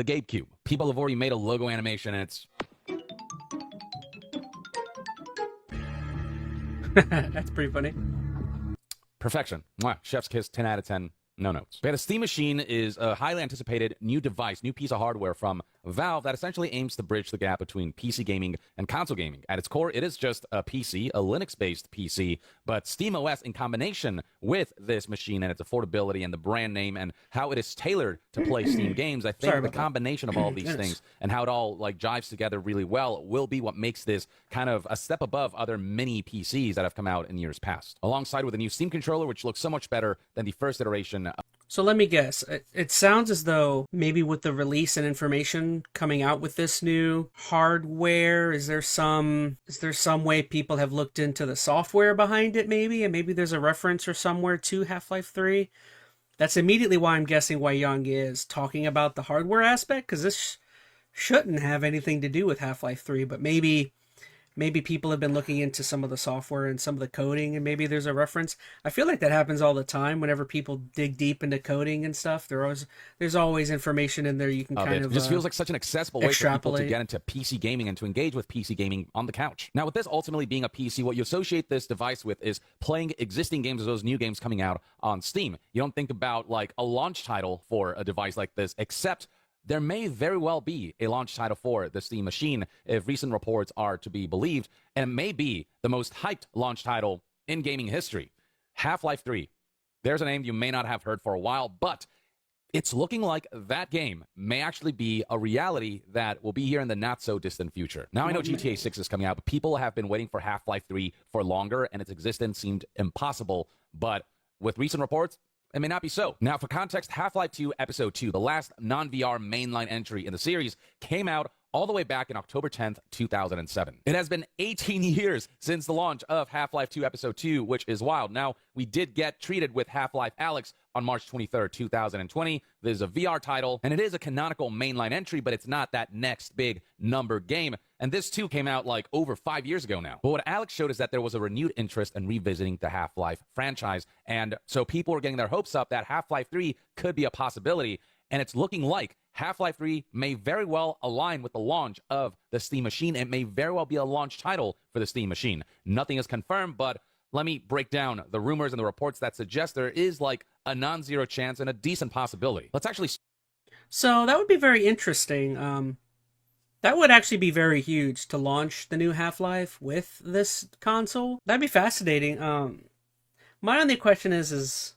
the GameCube. People have already made a logo animation, and it's That's pretty funny. perfection. Mwah. Chef's kiss, 10 out of 10. No notes. But a Steam Machine is a highly anticipated new device, new piece of hardware from Valve that essentially aims to bridge the gap between PC gaming and console gaming. At its core, it is just a PC, a Linux-based PC, but SteamOS in combination with this machine and its affordability and the brand name and how it is tailored to play Steam games, I think the combination of all these things and how it all like jives together really well will be what makes this kind of a step above other mini PCs that have come out in years past. Alongside with a new Steam controller, which looks so much better than the first iteration. So let me guess. It sounds as though maybe with the release and information coming out with this new hardware, is there some way people have looked into the software behind it maybe, and maybe there's a reference or somewhere to Half-Life 3? That's immediately why I'm guessing why Young is talking about the hardware aspect, because this shouldn't have anything to do with Half-Life 3, but maybe people have been looking into some of the software and some of the coding, and maybe there's a reference. I feel like that happens all the time whenever people dig deep into coding and stuff. There's always information in there you can kind of it just feels like such an accessible way for people to extrapolate. get into PC gaming and to engage with PC gaming on the couch. Now, with this ultimately being a PC, what you associate this device with is playing existing games as those new games coming out on Steam. You don't think about like a launch title for a device like this, except there may very well be a launch title for the Steam Machine if recent reports are to be believed, and it may be the most hyped launch title in gaming history. Half-Life 3. There's a name you may not have heard for a while, but it's looking like that game may actually be a reality that will be here in the not-so-distant future. Now, I know GTA 6 is coming out, but people have been waiting for Half-Life 3 for longer, and its existence seemed impossible, but with recent reports, it may not be so. Now, for context, Half-Life 2 Episode 2, the last non-VR mainline entry in the series, came out all the way back in October 10th, 2007. It has been 18 years since the launch of Half-Life 2 Episode 2, which is wild. Now, we did get treated with Half-Life Alyx on March 23rd, 2020. This is a VR title, and it is a canonical mainline entry, but it's not that next big number game. And this, too, came out like over 5 years ago now. But what Alex showed is that there was a renewed interest in revisiting the Half-Life franchise, and so people were getting their hopes up that Half-Life 3 could be a possibility, and it's looking like Half-Life 3 may very well align with the launch of the Steam Machine. It may very well be a launch title for the Steam Machine. Nothing is confirmed, but let me break down the rumors and the reports that suggest there is like a non-zero chance and a decent possibility. Let's actually... So that would be very interesting. That would actually be very huge to launch the new Half-Life with this console. That'd be fascinating. My only question is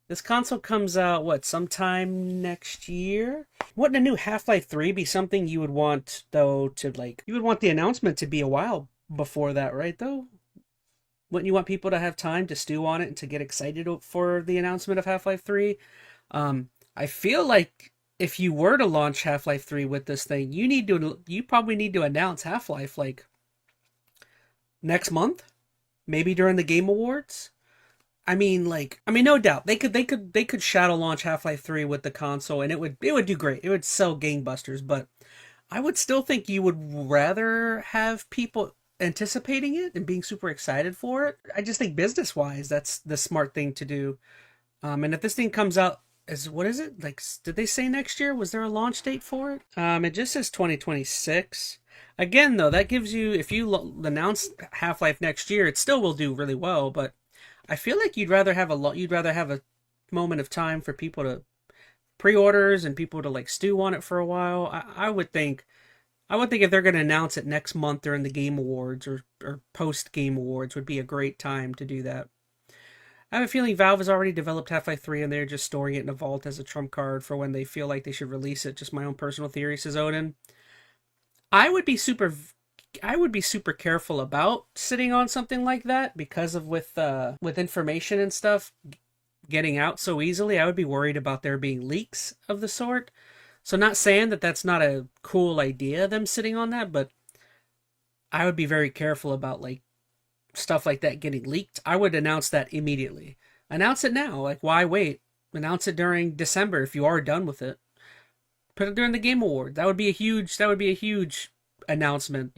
this console comes out, sometime next year? Wouldn't a new Half-Life 3 be something you would want, though, you would want the announcement to be a while before that, right, though? Wouldn't you want people to have time to stew on it and to get excited for the announcement of Half-Life 3? I feel like if you were to launch Half-Life 3 with this thing, you probably need to announce Half-Life, next month? Maybe during the Game Awards? No doubt they could shadow launch Half-Life 3 with the console, and it would do great. It would sell gangbusters, but I would still think you would rather have people anticipating it and being super excited for it. I just think business-wise, that's the smart thing to do. And if this thing comes out what is it? Did they say next year? Was there a launch date for it? It just says 2026. Again, though, that gives you, if you announce Half-Life next year, it still will do really well, but I feel like you'd rather have a moment of time for people to pre-orders and people to stew on it for a while. I would think if they're going to announce it next month during the Game Awards or post Game Awards would be a great time to do that. I have a feeling Valve has already developed Half-Life 3 and they're just storing it in a vault as a trump card for when they feel like they should release it. Just my own personal theory, says Odin. I would be super careful about sitting on something like that because of with information and stuff getting out so easily. I would be worried about there being leaks of the sort. So not saying that that's not a cool idea, them sitting on that, but I would be very careful about stuff like that getting leaked. I would announce that immediately. Announce it now. Why wait? Announce it during December if you are done with it. Put it during the Game Award. That would be a huge announcement,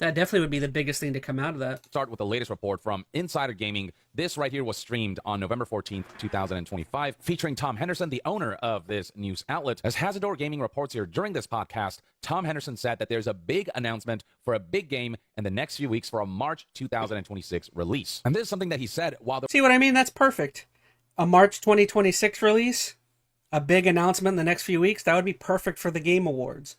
That definitely would be the biggest thing to come out of that. Start with the latest report from Insider Gaming. This right here was streamed on November 14th, 2025, featuring Tom Henderson, the owner of this news outlet. As Hazador Gaming reports here during this podcast, Tom Henderson said that there's a big announcement for a big game in the next few weeks for a March 2026 release. And this is something that he said while the... See what I mean? That's perfect. A March 2026 release, a big announcement in the next few weeks, that would be perfect for the Game Awards.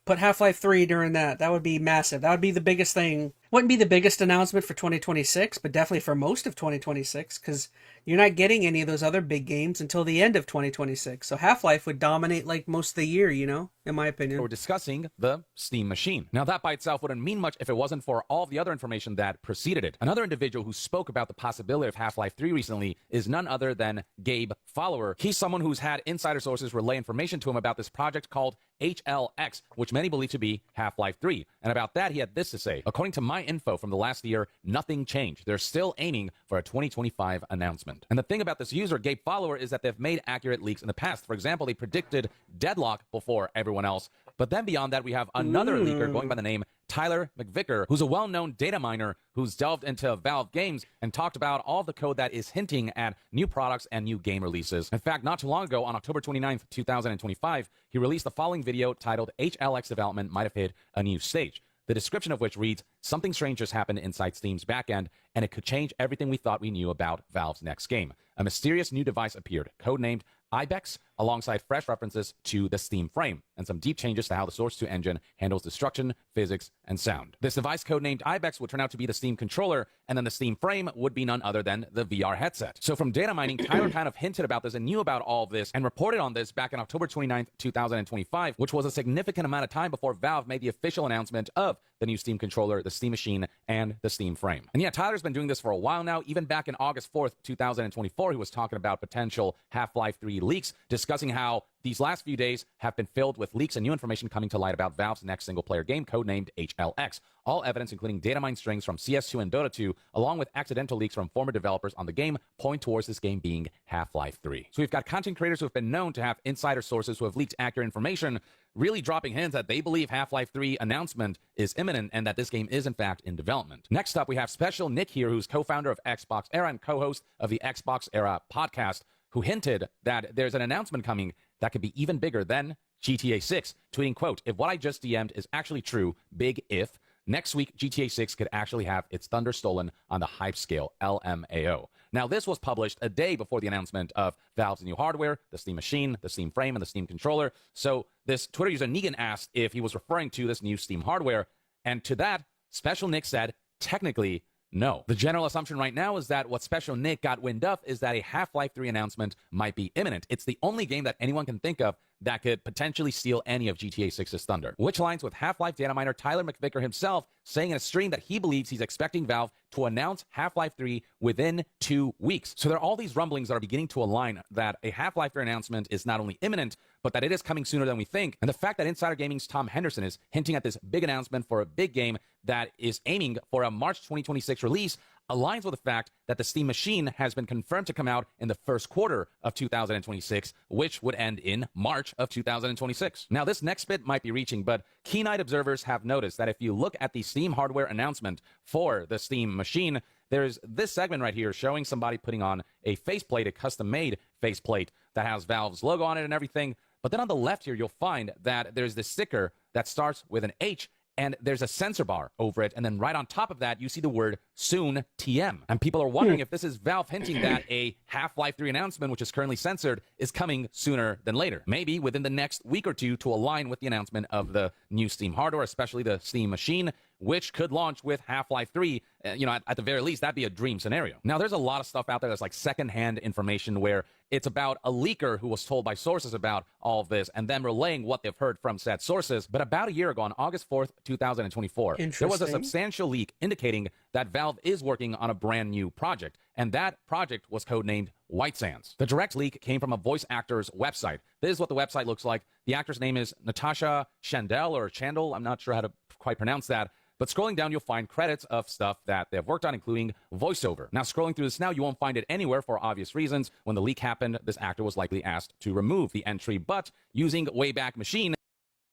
Put Half-Life 3 during that. That would be massive. That would be the biggest thing. Wouldn't be the biggest announcement for 2026, but definitely for most of 2026, because you're not getting any of those other big games until the end of 2026. So Half-Life would dominate like most of the year, you know, in my opinion. We're discussing the Steam machine. Now, that by itself wouldn't mean much if it wasn't for all the other information that preceded it. Another individual who spoke about the possibility of Half-Life 3 recently is none other than Gabe Follower. He's someone who's had insider sources relay information to him about this project called HLX, which many believe to be Half-Life 3. And about that, he had this to say. According to my info from the last year, nothing changed. They're still aiming for a 2025 announcement. And the thing about this user, Gabe Follower, is that they've made accurate leaks in the past. For example, they predicted Deadlock before everyone else. But then beyond that, we have another leaker going by the name Tyler McVicker, who's a well-known data miner who's delved into Valve games and talked about all the code that is hinting at new products and new game releases. In fact, not too long ago, on October 29th, 2025, he released the following video titled HLX Development Might Have Hit a New Stage. The description of which reads, something strange just happened inside Steam's backend, and it could change everything we thought we knew about Valve's next game. A mysterious new device appeared, codenamed Ibex, alongside fresh references to the Steam frame, and some deep changes to how the Source 2 engine handles destruction, physics, and sound. This device codenamed Ibex would turn out to be the Steam controller, and then the Steam frame would be none other than the VR headset. So from data mining, Tyler kind of hinted about this and knew about all of this, and reported on this back on October 29th, 2025, which was a significant amount of time before Valve made the official announcement of the new Steam controller, the Steam machine, and the Steam frame. And yeah, Tyler's been doing this for a while now. Even back in August 4th, 2024, he was talking about potential Half-Life 3 leaks, discussing how these last few days have been filled with leaks and new information coming to light about Valve's next single-player game, codenamed HLX. All evidence, including data mine strings from CS2 and Dota 2, along with accidental leaks from former developers on the game, point towards this game being Half-Life 3. So we've got content creators who have been known to have insider sources who have leaked accurate information, really dropping hints that they believe Half-Life 3 announcement is imminent and that this game is, in fact, in development. Next up, we have Special Nick here, who's co-founder of Xbox Era and co-host of the Xbox Era podcast, who hinted that there's an announcement coming that could be even bigger than GTA 6, tweeting, quote, if what I just DM'd is actually true, big if, next week GTA 6 could actually have its thunder stolen on the hype scale, LMAO. Now, this was published a day before the announcement of Valve's new hardware, the Steam machine, the Steam frame, and the Steam controller. So this Twitter user Negan asked if he was referring to this new Steam hardware, and to that, Special Nick said, technically, no. The general assumption right now is that what Special Nick got wind of is that a Half-Life 3 announcement might be imminent. It's the only game that anyone can think of that could potentially steal any of GTA 6's thunder, which aligns with Half-Life data miner Tyler McVicker himself saying in a stream that he believes he's expecting Valve to announce Half-Life 3 within 2 weeks. So there are all these rumblings that are beginning to align that a Half-Life 3 announcement is not only imminent, but that it is coming sooner than we think. And the fact that Insider Gaming's Tom Henderson is hinting at this big announcement for a big game that is aiming for a March 2026 release aligns with the fact that the Steam machine has been confirmed to come out in the first quarter of 2026, which would end in March of 2026. Now, this next bit might be reaching, but keen-eyed observers have noticed that if you look at the Steam hardware announcement for the Steam machine, there's this segment right here showing somebody putting on a faceplate, a custom-made faceplate that has Valve's logo on it and everything. But then on the left here, you'll find that there's this sticker that starts with an H, and there's a sensor bar over it, and then right on top of that, you see the word soon TM. And people are wondering if this is Valve hinting that a Half-Life 3 announcement, which is currently censored, is coming sooner than later. Maybe within the next week or two to align with the announcement of the new Steam hardware, especially the Steam machine, which could launch with Half-Life 3. At the very least, that'd be a dream scenario. Now, there's a lot of stuff out there that's like secondhand information where it's about a leaker who was told by sources about all of this and then relaying what they've heard from said sources. But about a year ago, on August 4th, 2024, there was a substantial leak indicating that Valve is working on a brand new project, and that project was codenamed White Sands. The direct leak came from a voice actor's website. This is what the website looks like. The actor's name is Natasha Chandel or Chandel. I'm not sure how to quite pronounce that. But scrolling down, you'll find credits of stuff that they've worked on, including voiceover. Now, scrolling through this now, you won't find it anywhere for obvious reasons. When the leak happened, this actor was likely asked to remove the entry, but using Wayback Machine,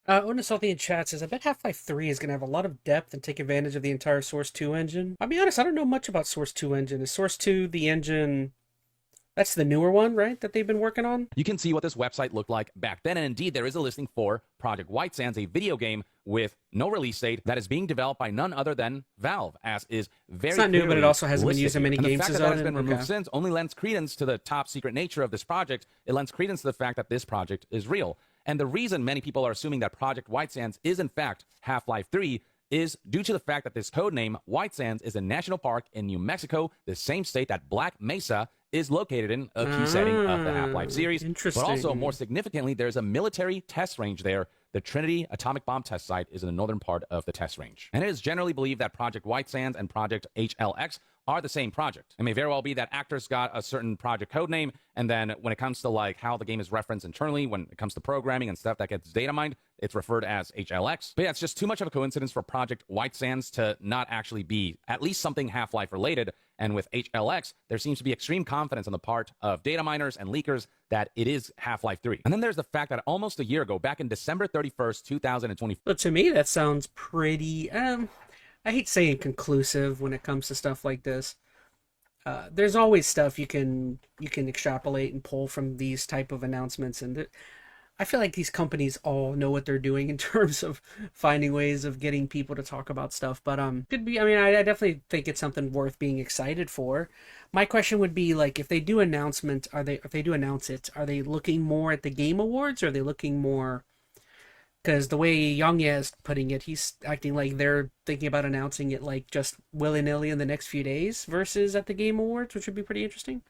Otis Salty in chat says, I bet Half-Life 3 is going to have a lot of depth and take advantage of the entire Source 2 engine. I'll be honest, I don't know much about Source 2 engine. Is Source 2 the engine... That's the newer one, right, that they've been working on? You can see what this website looked like back then, and indeed there is a listing for Project White Sands, a video game with no release date that is being developed by none other than Valve, as is very It's not new, but it also hasn't been listed used in many here. And games the fact as that well. it's been removed since only lends credence to the top secret nature of this project. It lends credence to the fact that this project is real. And the reason many people are assuming that Project White Sands is in fact Half-Life 3 is due to the fact that this code name, White Sands, is a national park in New Mexico, the same state that Black Mesa is located in, a key setting of the Half-Life series. Interesting. But also, more significantly, there's a military test range there. The Trinity atomic bomb test site is in the northern part of the test range. And it is generally believed that Project White Sands and Project HLX are the same project. It may very well be that actors got a certain project code name, and then when it comes to like how the game is referenced internally, when it comes to programming and stuff that gets data mined, it's referred as HLX. But yeah, it's just too much of a coincidence for Project White Sands to not actually be at least something Half-Life related. And with HLX, there seems to be extreme confidence on the part of data miners and leakers that it is Half-Life 3. And then there's the fact that almost a year ago, back in December 31st, 2020. But to me, that sounds pretty, I hate saying conclusive when it comes to stuff like this. There's always stuff you can extrapolate and pull from these type of announcements, and I feel like these companies all know what they're doing in terms of finding ways of getting people to talk about stuff. But could be. I mean, I definitely think it's something worth being excited for. My question would be like, if they do announce it, are they looking more at the Game Awards, or are they looking more? Because the way Yangya is putting it, he's acting like they're thinking about announcing it like just willy-nilly in the next few days versus at the Game Awards, which would be pretty interesting.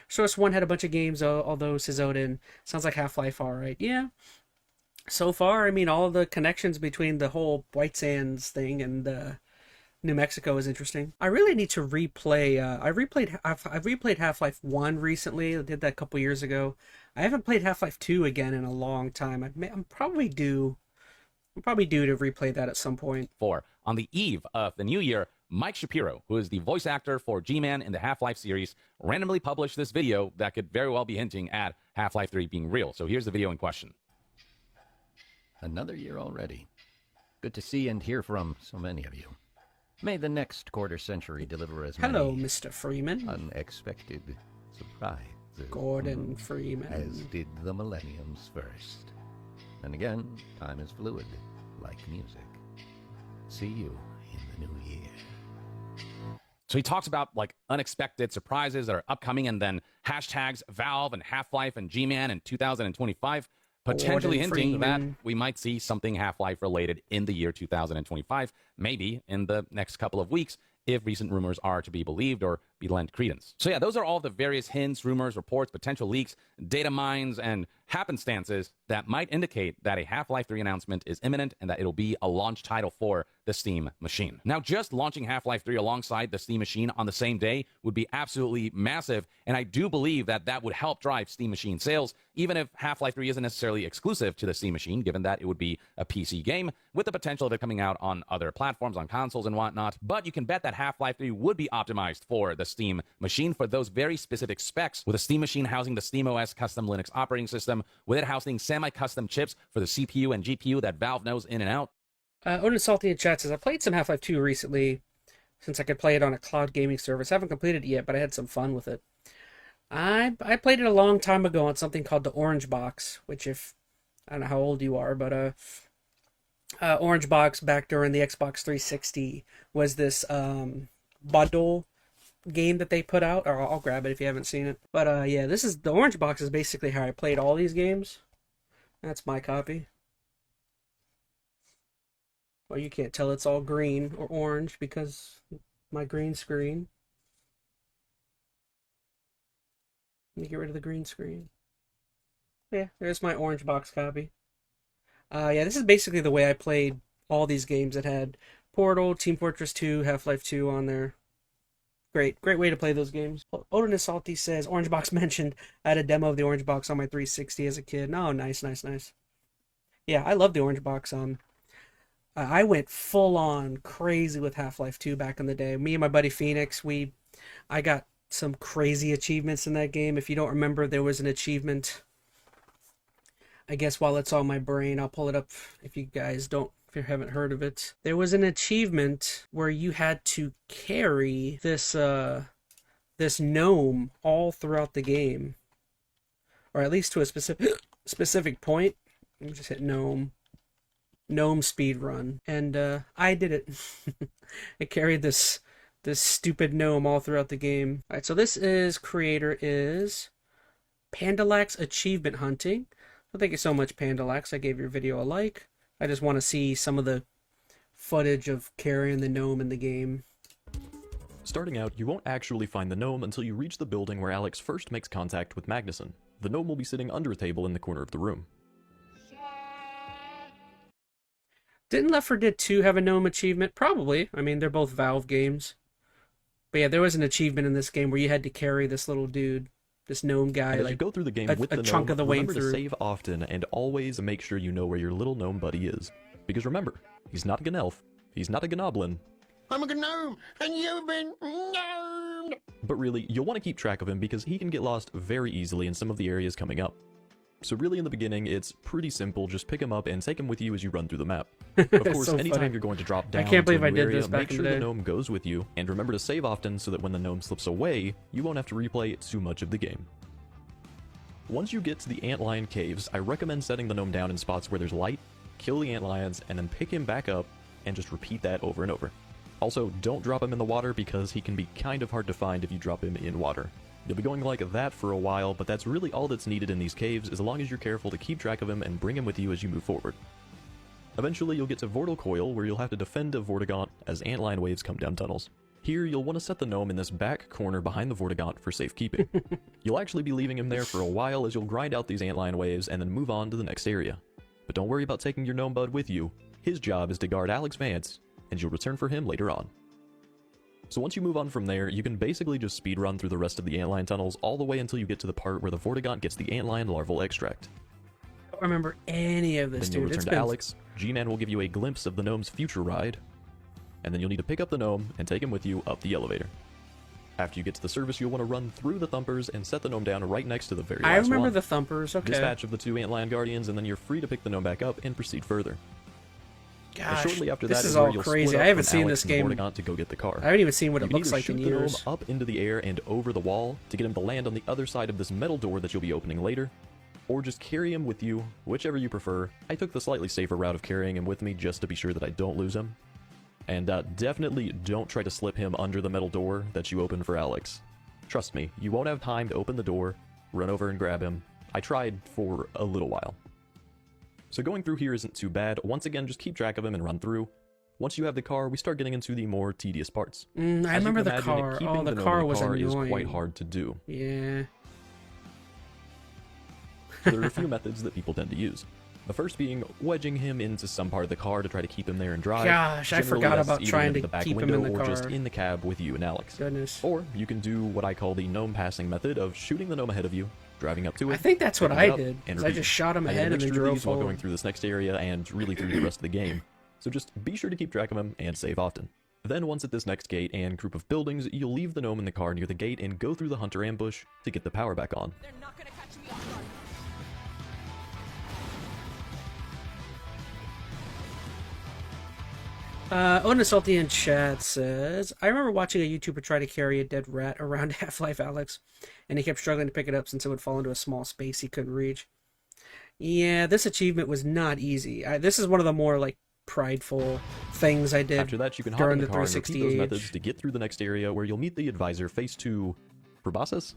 Source 1 had a bunch of games, although Odin sounds like Half-Life alright. Yeah, so far, I mean, all the connections between the whole White Sands thing and New Mexico is interesting. I really need to replay. I've replayed Half-Life 1 recently. I did that a couple years ago. I haven't played Half-Life 2 again in a long time. I'm probably due to replay that at some point. On the eve of the new year, Mike Shapiro, who is the voice actor for G-Man in the Half-Life series, randomly published this video that could very well be hinting at Half-Life 3 being real. So here's the video in question. Another year already. Good to see and hear from so many of you. May the next quarter century deliver as many... Hello, Mr. Freeman. ...unexpected surprises. Gordon Freeman. As did the millenniums first. And again, time is fluid, like music. See you in the new year. So he talks about like unexpected surprises that are upcoming, and then hashtags Valve and Half-Life and G-Man in 2025, potentially hinting that we might see something Half-Life related in the year 2025, maybe in the next couple of weeks, if recent rumors are to be believed or be lent credence. So yeah, those are all the various hints, rumors, reports, potential leaks, data mines, and happenstances that might indicate that a Half-Life 3 announcement is imminent and that it'll be a launch title for the Steam machine. Now, just launching Half-Life 3 alongside the Steam machine on the same day would be absolutely massive, and I do believe that that would help drive Steam machine sales, even if Half-Life 3 isn't necessarily exclusive to the Steam machine, given that it would be a PC game, with the potential of it coming out on other platforms, on consoles and whatnot. But you can bet that Half-Life 3 would be optimized for the Steam machine for those very specific specs, with a Steam machine housing the SteamOS custom Linux operating system, with it housing semi-custom chips for the CPU and GPU that Valve knows in and out. Odin Salty in chat says, I played some Half-Life 2 recently, since I could play it on a cloud gaming service. I haven't completed it yet, but I had some fun with it. I played it a long time ago on something called the Orange Box, which I don't know how old you are, but Orange Box back during the Xbox 360 was this bundle game that they put out. Or I'll grab it if you haven't seen it. But yeah, the Orange Box is basically how I played all these games. That's my copy. Well, you can't tell it's all green or orange because my green screen. Let me get rid of the green screen. Yeah, there's my Orange Box copy. Yeah, this is basically the way I played all these games that had Portal, Team Fortress 2, Half-Life 2 on there. Great way to play those games. Odin Salty says, Orange Box mentioned I had a demo of the Orange Box on my 360 as a kid. Oh, nice. Yeah, I love the Orange Box. I went full on crazy with Half-Life 2 back in the day. Me and my buddy Phoenix, I got some crazy achievements in that game. If you don't remember, there was an achievement. I guess while it's on my brain, I'll pull it up if you haven't heard of it. There was an achievement where you had to carry this gnome all throughout the game, or at least to a specific point. Let me just hit gnome speed run, and I did it. I carried this stupid gnome all throughout the game. All right, so creator is Pandalax Achievement Hunting. So thank you so much, Pandalax. I gave your video a like. I just want to see some of the footage of carrying the gnome in the game. Starting out, you won't actually find the gnome until you reach the building where Alex first makes contact with Magnuson. The gnome will be sitting under a table in the corner of the room. Didn't Left 4 Dead 2 have a gnome achievement? Probably. I mean, they're both Valve games. But yeah, there was an achievement in this game where you had to carry this little dude, this gnome guy, and as like you go through the game with the gnome, chunk of the way remember through. to save often and always make sure you know where your little gnome buddy is. Because remember, he's not a Gnelf, he's not a Gnoblin. I'm a gnome, and you've been gnomed! But really, you'll want to keep track of him because he can get lost very easily in some of the areas coming up. So really in the beginning, it's pretty simple, just pick him up and take him with you as you run through the map. Of course, so anytime funny. you're going to drop down I can't believe to a I new did area, this back make in sure the the day. gnome goes with you, and remember to save often so that when the gnome slips away, you won't have to replay too much of the game. Once you get to the antlion caves, I recommend setting the gnome down in spots where there's light, kill the antlions, and then pick him back up, and just repeat that over and over. Also, don't drop him in the water because he can be kind of hard to find if you drop him in water. You'll be going like that for a while, but that's really all that's needed in these caves as long as you're careful to keep track of him and bring him with you as you move forward. Eventually, you'll get to Vortal Coil, where you'll have to defend a Vortigaunt as antlion waves come down tunnels. Here, you'll want to set the gnome in this back corner behind the Vortigaunt for safekeeping. You'll actually be leaving him there for a while as you'll grind out these antlion waves and then move on to the next area. But don't worry about taking your gnome bud with you. His job is to guard Alex Vance, and you'll return for him later on. So once you move on from there, you can basically just speedrun through the rest of the antlion tunnels all the way until you get to the part where the Vortigaunt gets the antlion larval extract. I don't remember any of this, Then you'll dude. return to Alex, G-Man will give you a glimpse of the gnome's future ride, and then you'll need to pick up the gnome and take him with you up the elevator. After you get to the service, you'll want to run through the thumpers and set the gnome down right next to the very last one. I remember the thumpers, okay. Dispatch of the 2 antlion guardians, and then you're free to pick the gnome back up and proceed further. Gosh, Shortly after this that is where all you'll crazy. split up I haven't from seen Alex this and game. Vortigaunt to go get the car. I haven't even seen what You it can looks either like in shoot the gnome years. up into the air and over the wall to get him to land on the other side of this metal door that you'll be opening later, or just carry him with you, whichever you prefer. I took the slightly safer route of carrying him with me just to be sure that I don't lose him. And definitely don't try to slip him under the metal door that you open for Alex. Trust me, you won't have time to open the door, run over and grab him. I tried for a little while. So going through here isn't too bad. Once again, just keep track of him and run through. Once you have the car, we start getting into the more tedious parts. I As you remember can the imagine, car. keeping Oh, the gnome car in was is annoying. quite hard to do. Yeah. So there are a few methods that people tend to use. The first being wedging him into some part of the car to try to keep him there and drive. Gosh, I Generally, forgot that's about either trying in to the back keep him window in the or just car. in the cab with you and Alex. Goodness. Or you can do what I call the gnome passing method of shooting the gnome ahead of you, driving up to it. I think that's what picking I it up, did. and 'Cause I repeat. just shot him I did a ahead and then mixture of drove these while going forward. through this next area and really through the rest of the game. So just be sure to keep track of him and save often. Then once at this next gate and group of buildings, you'll leave the gnome in the car near the gate and go through the hunter ambush to get the power back on. They're not gonna catch me off guard. Odin Salty in chat says, I remember watching a YouTuber try to carry a dead rat around Half-Life Alex, and he kept struggling to pick it up since it would fall into a small space he couldn't reach. Yeah, this achievement was not easy. This is one of the more, like, prideful things I did After that, you can hop during in the the car and repeat 360 those age. methods to get through the next area where you'll meet the advisor face to Proboscis.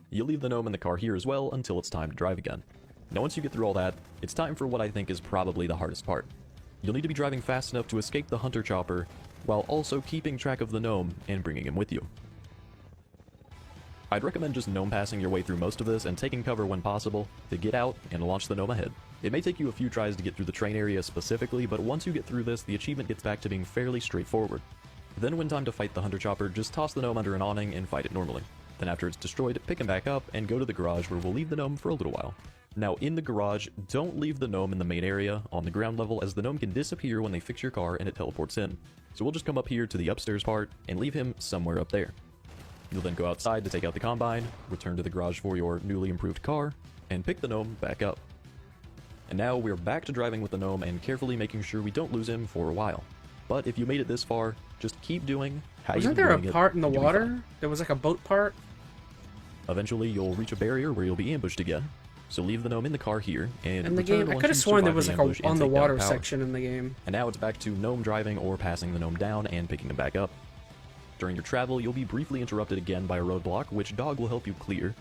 You'll leave the gnome in the car here as well until it's time to drive again. Now once you get through all that, it's time for what I think is probably the hardest part. You'll need to be driving fast enough to escape the hunter chopper, while also keeping track of the gnome and bringing him with you. I'd recommend just gnome passing your way through most of this and taking cover when possible to get out and launch the gnome ahead. It may take you a few tries to get through the train area specifically, but once you get through this, the achievement gets back to being fairly straightforward. Then when time to fight the hunter chopper, just toss the gnome under an awning and fight it normally. Then after it's destroyed, pick him back up and go to the garage where we'll leave the gnome for a little while. Now in the garage, don't leave the gnome in the main area on the ground level, as the gnome can disappear when they fix your car and it teleports in. So we'll just come up here to the upstairs part and leave him somewhere up there. You'll then go outside to take out the combine, return to the garage for your newly improved car, and pick the gnome back up. And now we're back to driving with the gnome and carefully making sure we don't lose him for a while. But if you made it this far, just keep doing how Wasn't you've been there a doing it, part in the and you'll be fine. water? There was like a boat part? Eventually, you'll reach a barrier where you'll be ambushed again. So leave the gnome in the car here, and In the return game, I once could have you sworn there survive was the like ambush a and on the take down water power. section in the game. And now it's back to gnome driving or passing the gnome down and picking him back up. During your travel, you'll be briefly interrupted again by a roadblock, which Dog will help you clear.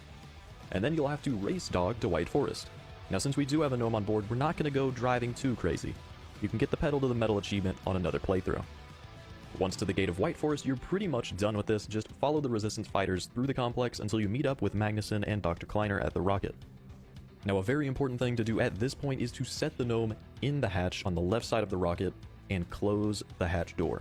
And then you'll have to race Dog to White Forest. Now since we do have a gnome on board, we're not going to go driving too crazy. You can get the pedal to the metal achievement on another playthrough. Once to the gate of White Forest, you're pretty much done with this. Just follow the Resistance fighters through the complex until you meet up with Magnuson and Dr. Kleiner at the rocket. Now a very important thing to do at this point is to set the gnome in the hatch on the left side of the rocket and close the hatch door.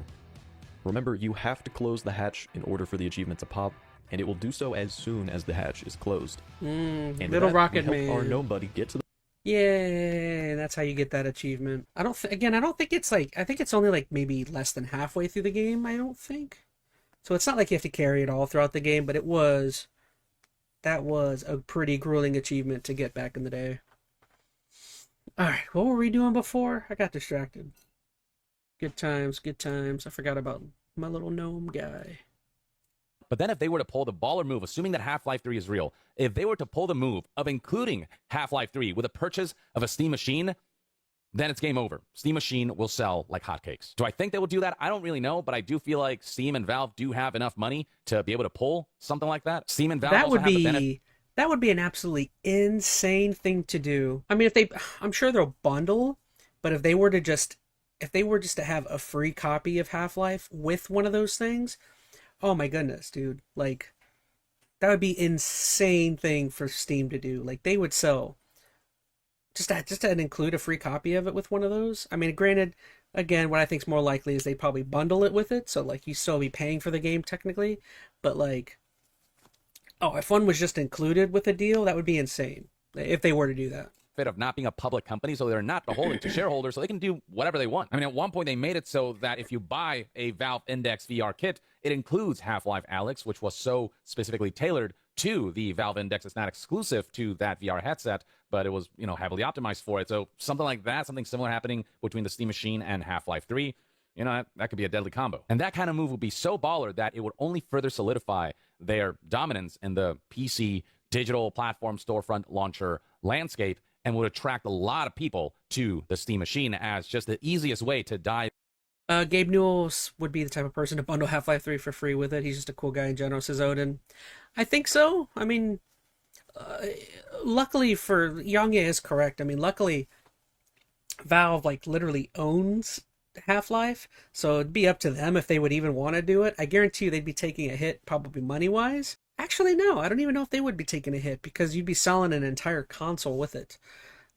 Remember, you have to close the hatch in order for the achievement to pop, and it will do so as soon as the hatch is closed. And with Little that, rocket we help man. our gnome buddy get to the Yay, that's how you get that achievement. I don't think it's like, I think it's only like maybe less than halfway through the game, I don't think. So it's not like you have to carry it all throughout the game, but that was a pretty grueling achievement to get back in the day. Alright, what were we doing before? I got distracted. Good times, good times. I forgot about my little gnome guy. But then if they were to pull the baller move, assuming that Half-Life 3 is real, if they were to pull the move of including Half-Life 3 with a purchase of a Steam machine, then it's game over. Steam machine will sell like hotcakes. Do I think they will do that? I don't really know, but I do feel like Steam and Valve do have enough money to be able to pull something like that. Steam and Valve That also would have the benefit. that would be an absolutely insane thing to do. I mean, I'm sure they'll bundle, but if they were just to have a free copy of Half-Life with one of those things, oh my goodness, dude. Like, that would be insane thing for Steam to do. Like, they would sell just to include a free copy of it with one of those. I mean, granted, again, what I think is more likely is they probably bundle it with it, so like you still be paying for the game technically, but like, oh, if one was just included with a deal, that would be insane if they were to do that. Of not being a public company, so they're not beholden to shareholders, so they can do whatever they want. I mean, at one point they made it so that if you buy a Valve Index VR kit, it includes Half-Life Alyx, which was so specifically tailored to the Valve Index. It's not exclusive to that VR headset, but it was, heavily optimized for it. So something like that, something similar happening between the Steam Machine and Half-Life 3, that could be a deadly combo. And that kind of move would be so baller that it would only further solidify their dominance in the PC digital platform storefront launcher landscape, and would attract a lot of people to the Steam Machine as just the easiest way to dive. Gabe Newells would be the type of person to bundle Half-Life 3 for free with it. He's just a cool guy in general, says Odin. I think so. I mean, luckily for Young is correct. I mean, luckily Valve literally owns Half-Life, so it'd be up to them if they would even want to do it. I guarantee you they'd be taking a hit, probably money-wise. Actually, no, I don't even know if they would be taking a hit, because you'd be selling an entire console with it.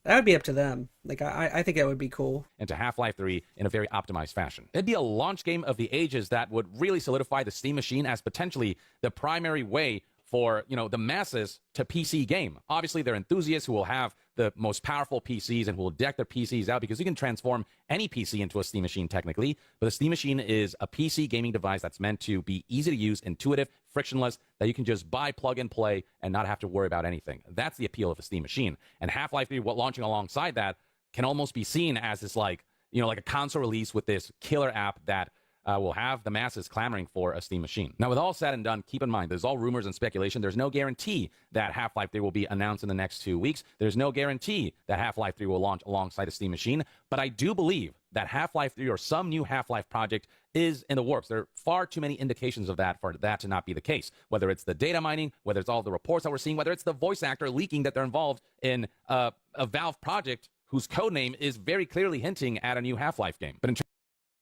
That would be up to them. I think that would be cool. Into Half-Life 3 in a very optimized fashion. It'd be a launch game of the ages that would really solidify the Steam Machine as potentially the primary way for, the masses to PC game. Obviously, they're enthusiasts who will have the most powerful PCs and who will deck their PCs out, because you can transform any PC into a Steam Machine technically. But the Steam Machine is a PC gaming device that's meant to be easy to use, intuitive, frictionless, that you can just buy, plug and play, and not have to worry about anything. That's the appeal of a Steam Machine. And Half-Life 3, launching alongside that, can almost be seen as this like a console release with this killer app that will have the masses clamoring for a Steam Machine. Now, with all said and done, keep in mind, there's all rumors and speculation. There's no guarantee that Half-Life 3 will be announced in the next 2 weeks. There's no guarantee that Half-Life 3 will launch alongside a Steam Machine. But I do believe that Half-Life 3 or some new Half-Life project is in the works. There are far too many indications of that for that to not be the case. Whether it's the data mining, whether it's all the reports that we're seeing, whether it's the voice actor leaking that they're involved in a Valve project whose codename is very clearly hinting at a new Half-Life game. But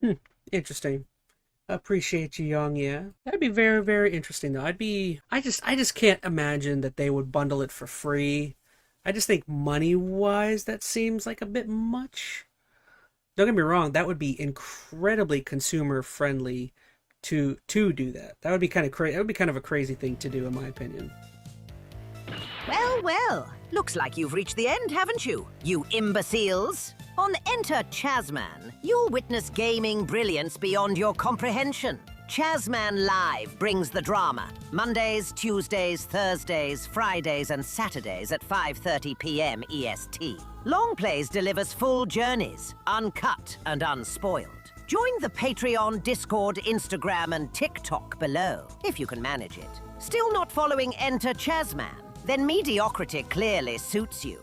in Interesting. Appreciate you, Young. Yeah, that'd be very, very interesting though. I just can't imagine that they would bundle it for free. I just think money wise that seems like a bit much. Don't get me wrong, that would be incredibly consumer friendly to do that. That would be kind of crazy. That would be kind of a crazy thing to do, in my opinion. Well, well, looks like you've reached the end, haven't you, you imbeciles? On Enter ChazmaN, you'll witness gaming brilliance beyond your comprehension. ChazmaN Live brings the drama. Mondays, Tuesdays, Thursdays, Fridays, and Saturdays at 5:30 p.m. EST. Long Plays delivers full journeys, uncut and unspoiled. Join the Patreon, Discord, Instagram, and TikTok below, if you can manage it. Still not following Enter ChazmaN? Then mediocrity clearly suits you.